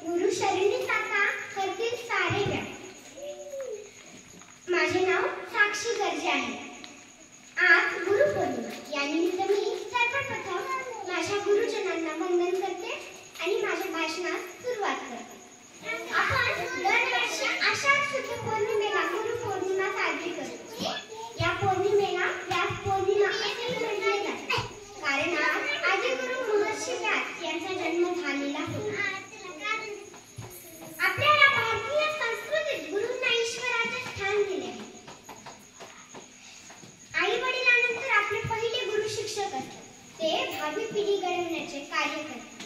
गुरु शरणी जाता करतील सारे व्याप. माझे नाव साक्षी गर्जे आहे. आज गुरुपौर्णिमा या निमित्त मी सर्वप्रथम माझ्या गुरुजनांना वंदन करते आणि माझ्या भाषणास सुरुवात करते. आपण दरवर्षी आषाढ शुद्ध पौर्णिमेला गुरुपौर्णिमा साजरी करतो. या पौर्णिमेला व्यास पौर्णिमा असे म्हटले जाते, कारण आज आदिगुरु महर्षी व्यास यांचा जन्म झालेला होता. आपल्याला भारतीय संस्कृतीत गुरूंना ईश्वराचे स्थान दिले आहे. आई वडिलांनंतर आपले पहिले गुरु शिक्षक असतात. ते भावी पिढी घडवण्याचे कार्य करतात.